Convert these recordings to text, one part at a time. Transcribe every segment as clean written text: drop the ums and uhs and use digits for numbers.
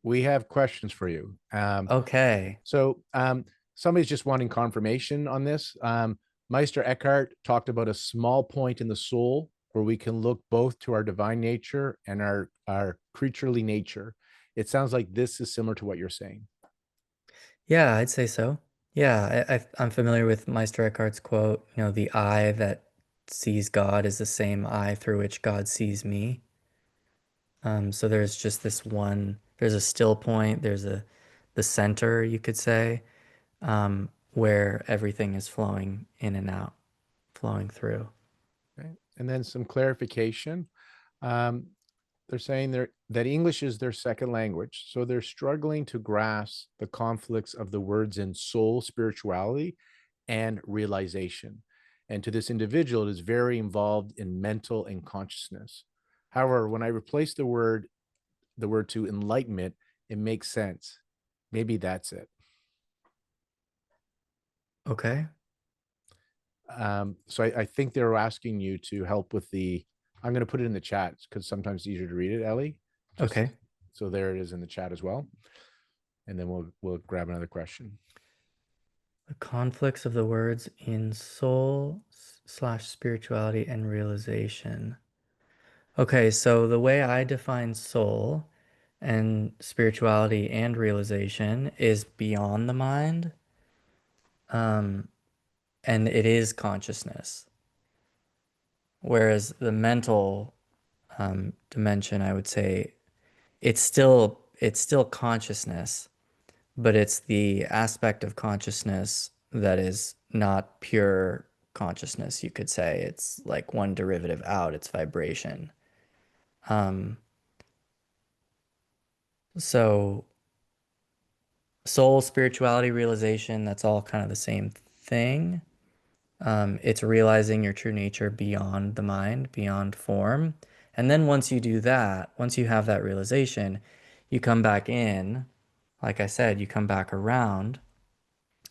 we have questions for you. Okay. Somebody's just wanting confirmation on this. Meister Eckhart talked about a small point in the soul where we can look both to our divine nature and our creaturely nature. It sounds like this is similar to what you're saying. Yeah, I'd say so. Yeah, I'm familiar with Meister Eckhart's quote, the eye that sees God is the same eye through which God sees me. So there's just there's a still point, the center, you could say, where everything is flowing in and out, flowing through. Okay. And then some clarification. Um, they're saying that English is their second language, so they're struggling to grasp the conflicts of the words in soul, spirituality, and realization. And to this individual, it is very involved in mental and consciousness. However, when I replace the word to enlightenment, it makes sense. Maybe that's it. Okay. So I think they're asking you to help with the. I'm going to put it in the chat because sometimes it's easier to read it, Ellie. Just Okay. so there it is in the chat as well, and then we'll grab another question. The conflicts of the words in soul slash spirituality and realization. Okay, so the way I define soul and spirituality and realization is beyond the mind, um, and it is consciousness. Whereas the mental dimension, I would say, it's still consciousness, but it's the aspect of consciousness that is not pure consciousness, you could say. It's like one derivative out, it's vibration. Um, so soul, spirituality, realization, that's all kind of the same thing. It's realizing your true nature beyond the mind, beyond form. And then once you do that, once you have that realization, you come back in, like I said, you come back around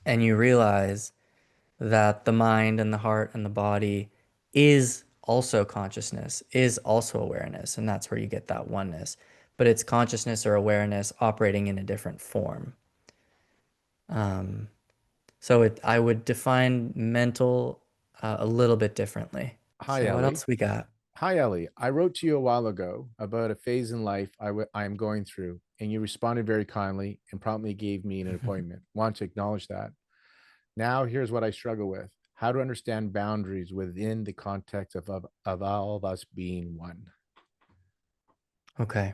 and you realize that the mind and the heart and the body is also consciousness, is also awareness. And that's where you get that oneness. But it's consciousness or awareness operating in a different form. Um, I would define mental a little bit differently. Hi, So what Ellie. else we got? Hi, Ellie. I wrote to you a while ago about a phase in life I am going through, and you responded very kindly and promptly gave me an appointment. Want to acknowledge that. Now, here's what I struggle with: how to understand boundaries within the context of all of us being one. Okay.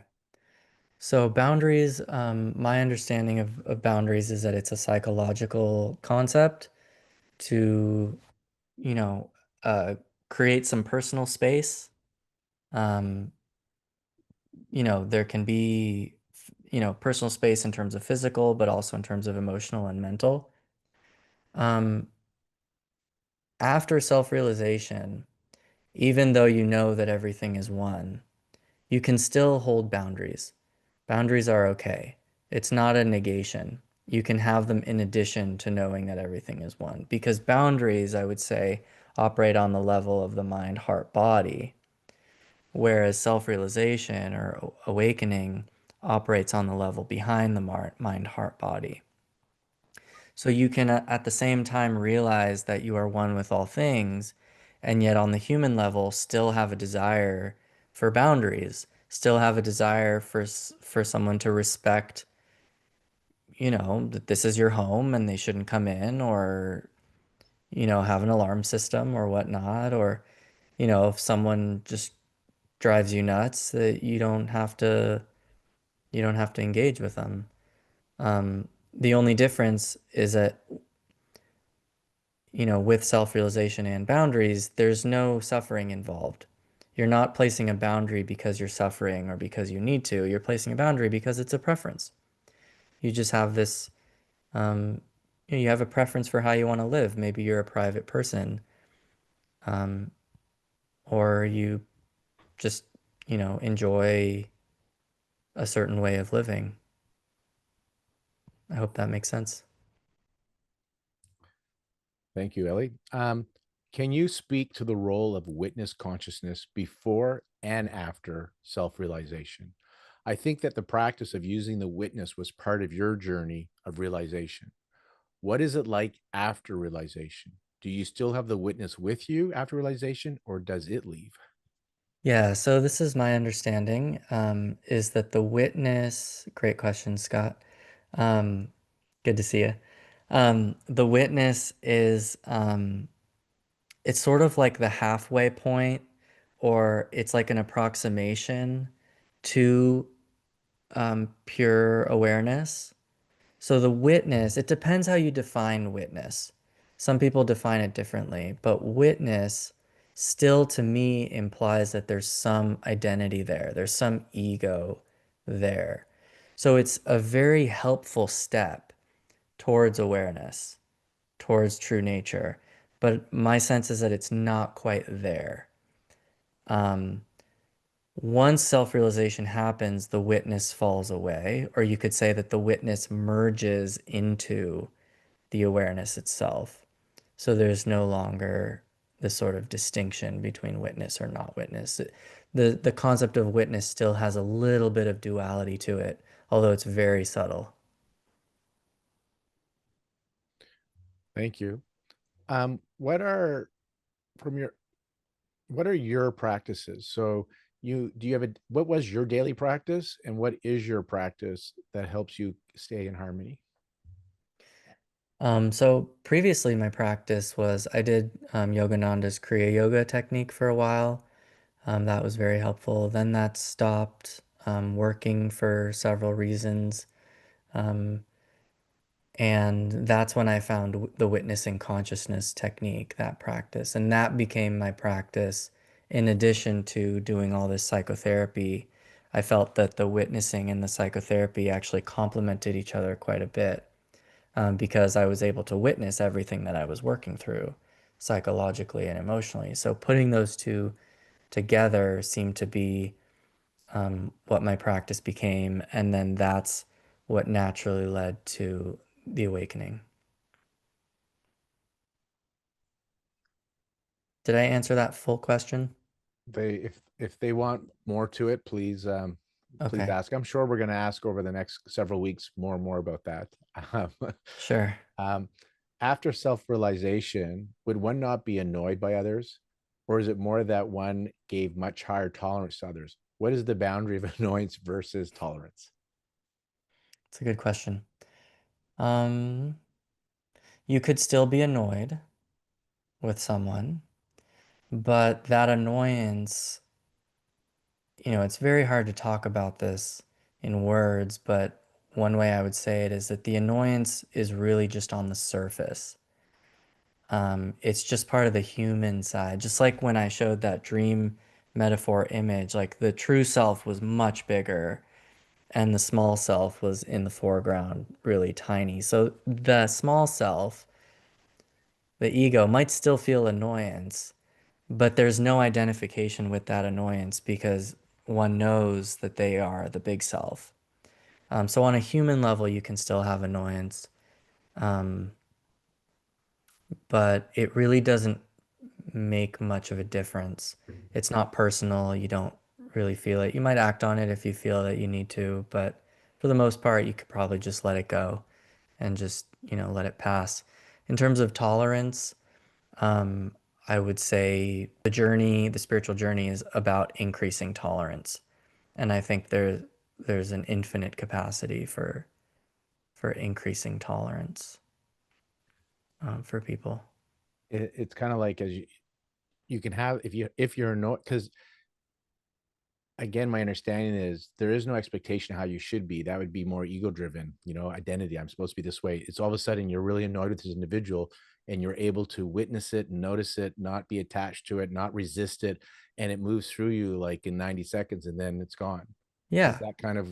So boundaries, my understanding of boundaries is that it's a psychological concept to, you know, uh, create some personal space. Um, there can be, personal space in terms of physical, but also in terms of emotional and mental. Um, After self-realization, even though you know that everything is one, you can still hold boundaries. Boundaries are okay. It's not a negation. You can have them in addition to knowing that everything is one. Because boundaries, I would say, operate on the level of the mind, heart, body, whereas self-realization or awakening operates on the level behind the mind, heart, body. So you can at the same time realize that you are one with all things, and yet on the human level still have a desire for boundaries, still have a desire for someone to respect, that this is your home and they shouldn't come in, or, have an alarm system or whatnot, or, if someone just drives you nuts, that you don't have to engage with them. The only difference is that with self-realization and boundaries, there's no suffering involved. You're not placing a boundary because you're suffering or because you need to. You're placing a boundary because it's a preference. You just have this, um, you have a preference for how you want to live. Maybe you're a private person, um, or you just, enjoy a certain way of living. I hope that makes sense. Thank you, Ellie. Can you speak to the role of witness consciousness before and after self realization? I think that the practice of using the witness was part of your journey of realization. What is it like after realization? Do you still have the witness with you after realization, or does it leave? Yeah, so this is my understanding, is that the witness, great question, Scott. Um, Good to see you. The witness is, it's sort of like the halfway point, or it's like an approximation to pure awareness. So the witness, it depends how you define witness. Some people define it differently, but witness still to me implies that there's some identity there, there's some ego there. So it's a very helpful step towards awareness, towards true nature. But my sense is that it's not quite there. Um, Once self-realization happens, the witness falls away, or you could say that the witness merges into the awareness itself. So there's no longer this sort of distinction between witness or not witness. The concept of witness still has a little bit of duality to it, although it's very subtle. Thank you. What are from your what are your practices? So you do you have a what was your daily practice and what is your practice that helps you stay in harmony? So previously my practice was I did Yogananda's Kriya Yoga technique for a while. That was very helpful. Then that stopped working for several reasons. Um, and that's when I found the witnessing consciousness technique, that practice. And that became my practice in addition to doing all this psychotherapy. I felt that the witnessing and the psychotherapy actually complemented each other quite a bit because I was able to witness everything that I was working through psychologically and emotionally. So putting those two together seemed to be what my practice became, and then that's what naturally led to the awakening. Did I answer that full question? They if they want more to it, please Okay, ask. I'm sure we're going to ask over the next several weeks more and more about that. Um, sure. um, After self-realization, would one not be annoyed by others, or is it more that one gave much higher tolerance to others? What is the boundary of annoyance versus tolerance? It's a good question. Um, you could still be annoyed with someone, but that annoyance, it's very hard to talk about this in words, but one way I would say it is that the annoyance is really just on the surface. It's just part of the human side. Just like when I showed that dream metaphor image, like the true self was much bigger and the small self was in the foreground, really tiny. So the small self, the ego, might still feel annoyance, but there's no identification with that annoyance because one knows that they are the big self. So on a human level, you can still have annoyance, um, but it really doesn't make much of a difference. It's not personal. You don't really feel it. You might act on it if you feel that you need to, but for the most part, you could probably just let it go and just, let it pass. In terms of tolerance, um, I would say the spiritual journey is about increasing tolerance. And I think there's an infinite capacity for increasing tolerance for people. It's kind of like as you can have if you're annoyed because again, my understanding is there is no expectation of how you should be. That would be more ego driven, identity. I'm supposed to be this way. It's all of a sudden you're really annoyed with this individual and you're able to witness it, notice it, not be attached to it, not resist it. And it moves through you like in 90 seconds and then it's gone. Is Yeah, that kind of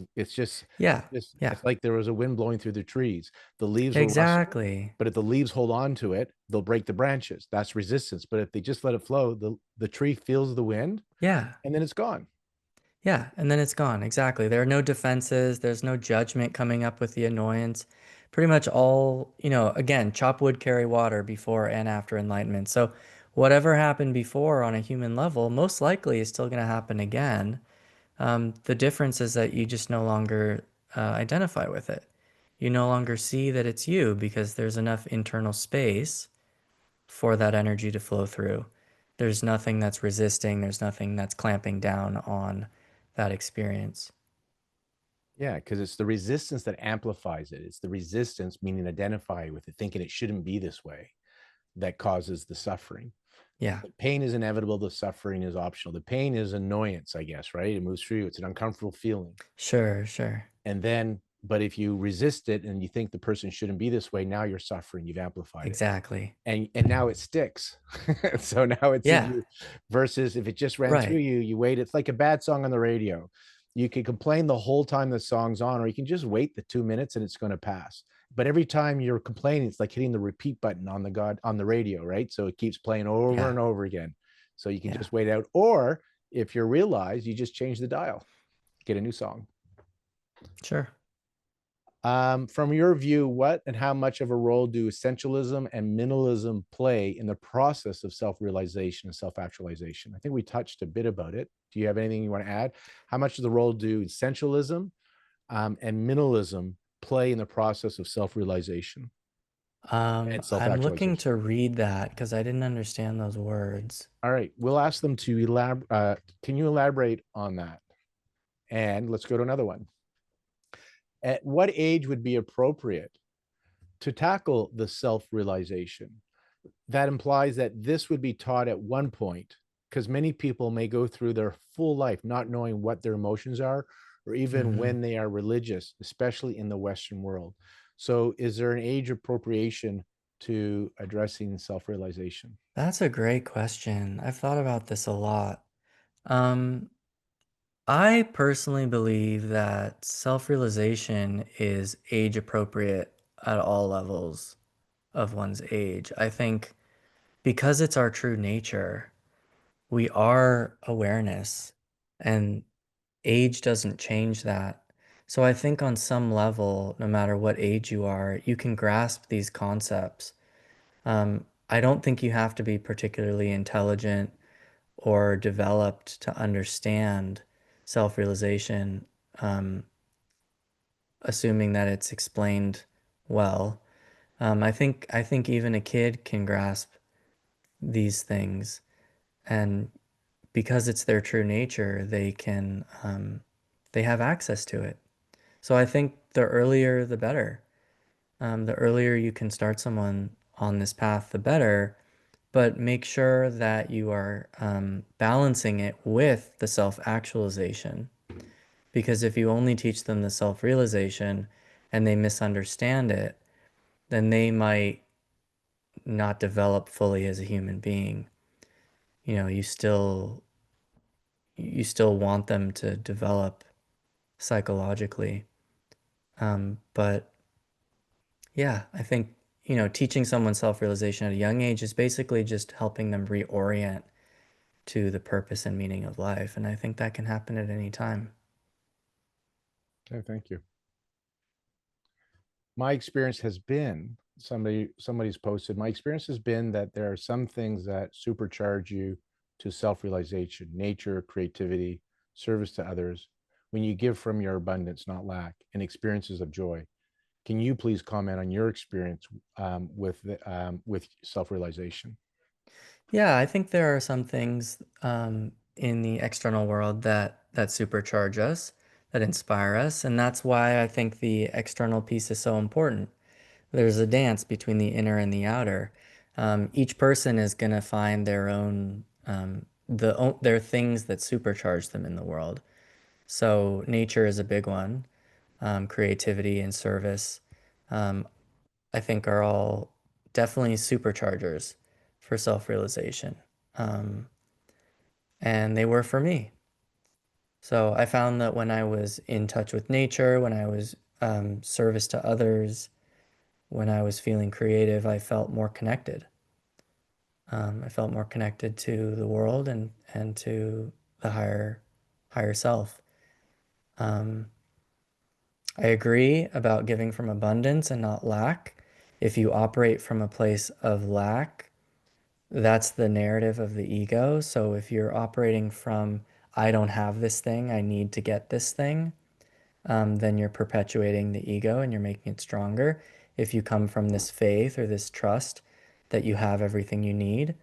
yeah, yeah, it's like there was a wind blowing through the trees. The leaves will rustle, exactly. but if the leaves hold on to it, they'll break the branches. That's resistance. But if they just let it flow, the tree feels the wind Yeah, and then it's gone. yeah, and then it's gone. Exactly. There are no defenses, there's no judgment coming up with the annoyance. Pretty much all, again, chop wood, carry water before and after enlightenment. So whatever happened before on a human level, most likely is still going to happen again. The difference is that you just no longer identify with it. You no longer see that it's you because there's enough internal space for that energy to flow through. There's nothing that's resisting, there's nothing that's clamping down on that experience. Yeah, because it's the resistance that amplifies it. It's the resistance, meaning identify with it, thinking it shouldn't be this way, that causes the suffering. Yeah, The pain is inevitable. The suffering is optional. The pain is annoyance, I guess, right? It moves through you. It's an uncomfortable feeling. sure, sure. And then, but if you resist it and you think the person shouldn't be this way, now you're suffering. You've amplified it. Exactly. And now it sticks. So now it's in Yeah, you versus if it just ran through right. you, you wait. It's like a bad song on the radio. You can complain the whole time the song's on, or you can just wait the 2 minutes and it's going to pass. But every time you're complaining, it's like hitting the repeat button on the radio, right? So it keeps playing over Yeah, and over again. So you can yeah, just wait out. Or if you're realized, you just change the dial, get a new song. sure. From your view, what and how much of a role do essentialism and minimalism play in the process of self-realization and self-actualization? I think we touched a bit about it. Do you have anything you want to add? How much of the role do essentialism and minimalism play in the process of self-realization and I'm looking self-actualization? to read that because I didn't understand those words. All right, we'll ask them to elaborate. Can you elaborate on that? And let's go to another one. At what age would be appropriate to tackle the self-realization? That implies that this would be taught at one point, because many people may go through their full life not knowing what their emotions are, or even Hmm. when they are religious, especially in the Western world. So, is there an age appropriation to addressing self-realization? That's a great question. I've thought about this a lot. Um, I personally believe that self-realization is age appropriate at all levels of one's age. I think because it's our true nature, we are awareness, and age doesn't change that. So I think on some level, no matter what age you are, you can grasp these concepts. I don't think you have to be particularly intelligent or developed to understand self-realization, um, assuming that it's explained well. I think even a kid can grasp these things, and because it's their true nature, they have access to it. So I think the earlier, the better. The earlier you can start someone on this path, the better. But make sure that you are balancing it with the self-actualization. Because if you only teach them the self-realization and they misunderstand it, then they might not develop fully as a human being. You know, you still want them to develop psychologically. But yeah, I think, teaching someone self-realization at a young age is basically just helping them reorient to the purpose and meaning of life. And I think that can happen at any time. Okay, thank you. My experience has been somebody's posted. My experience has been that there are some things that supercharge you to self-realization, nature, creativity, service to others, when you give from your abundance, not lack, and experiences of joy. Can you please comment on your experience with self-realization? Yeah, I think there are some things in the external world that supercharge us, that inspire us, and that's why I think the external piece is so important. There's a dance between the inner and the outer. Each person is going to find their things that supercharge them in the world. So nature is a big one. Creativity and service, um, I think, are all definitely superchargers for self-realization. Um, and they were for me. So I found that when I was in touch with nature, when I was service to others, when I was feeling creative, I felt more connected. I felt more connected to the world and to the higher self. Um, I agree about giving from abundance and not lack. If you operate from a place of lack, that's the narrative of the ego. So if you're operating from I don't have this thing, I need to get this thing, then you're perpetuating the ego and you're making it stronger. If you come from this faith or this trust that you have everything you need,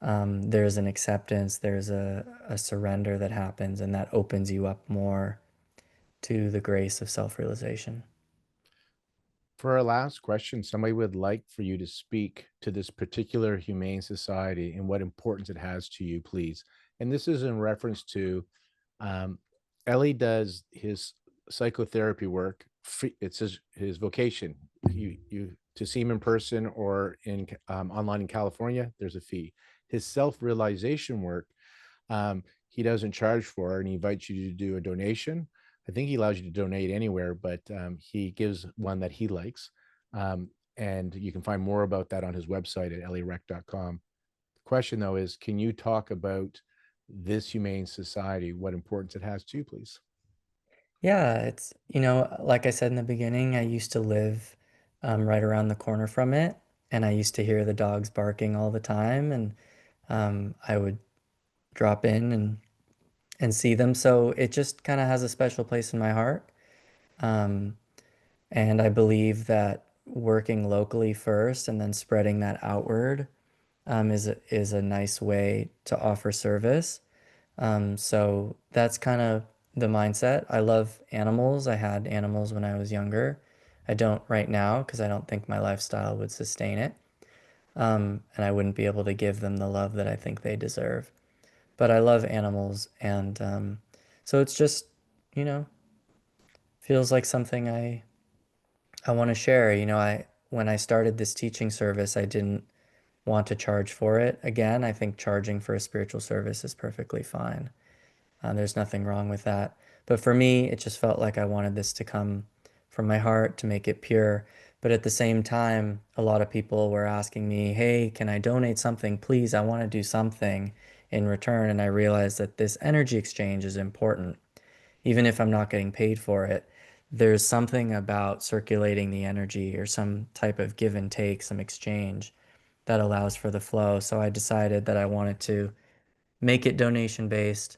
there's an acceptance, there's a surrender that happens, and that opens you up more to the grace of self-realization. For our last question, somebody would like for you to speak to this particular humane society and what importance it has to you, please. And this is in reference to um, Ellie does his psychotherapy work. It's his vocation. You to see him in person or in online in California, there's a fee. His self-realization work, he doesn't charge for, and he invites you to do a donation. I think he allows you to donate anywhere, but he gives one that he likes. And you can find more about that on his website at elirecht.com. The question, though, is can you talk about this humane society, what importance it has to you, please? Yeah, it's, like I said in the beginning, I used to live right around the corner from it, and I used to hear the dogs barking all the time, and I would drop in and see them. So it just kind of has a special place in my heart. Um, and I believe that working locally first and then spreading that outward is a nice way to offer service. So that's kind of the mindset. I love animals. I had animals when I was younger. I don't right now because I don't think my lifestyle would sustain it. And I wouldn't be able to give them the love that I think they deserve. But I love animals, and so it's just, you know, feels like something I want to share. I when I started this teaching service, I didn't want to charge for it. Again, I think charging for a spiritual service is perfectly fine. There's nothing wrong with that. But for me, it just felt like I wanted this to come from my heart to make it pure. But at the same time, a lot of people were asking me, hey, can I donate something? Please, I want to do something in return. And I realized that this energy exchange is important. Even if I'm not getting paid for it, there's something about circulating the energy or some type of give and take, some exchange that allows for the flow. So I decided that I wanted to make it donation based,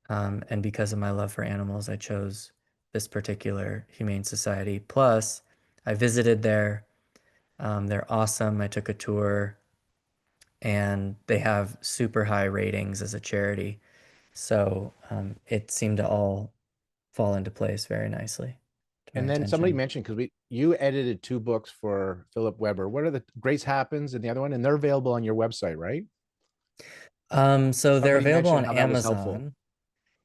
and because of my love for animals, I chose this particular humane society. Plus, I visited there. They're awesome. I took a tour, and they have super high ratings as a charity. So it seemed to all fall into place very nicely to my And then somebody attention. mentioned because we you edited two books for Philip Weber. What are the Grace Happens and the other one? And they're available on your website, right? So they're Somebody available mentioned on how that was helpful. Amazon.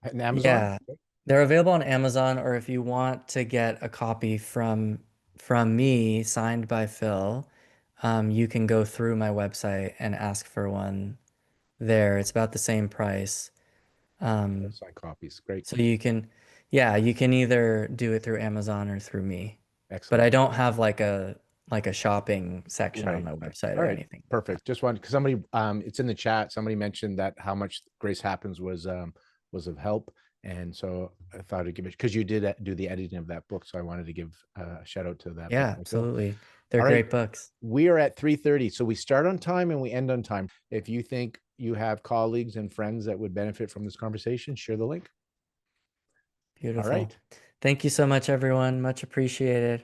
And Amazon? Yeah, they're available on Amazon, or if you want to get a copy from me signed by Phil, you can go through my website and ask for one there. It's about the same price. Um, Signed copies. Great. so you can, yeah, you can either do it through Amazon or through me. But Excellent. I don't have like a shopping section on Right. my website All or right. anything like that. Perfect. Just wanted because somebody it's in the chat. Somebody mentioned that how much Grace Happens was of help. And so I thought I'd give it because you did do the editing of that book. So I wanted to give a shout out to that book Yeah, by Phil. absolutely. They're All right. great books. We are at 3:30. So we start on time and we end on time. If you think you have colleagues and friends that would benefit from this conversation, share the link. All Beautiful. right. Thank you so much, everyone. Much appreciated.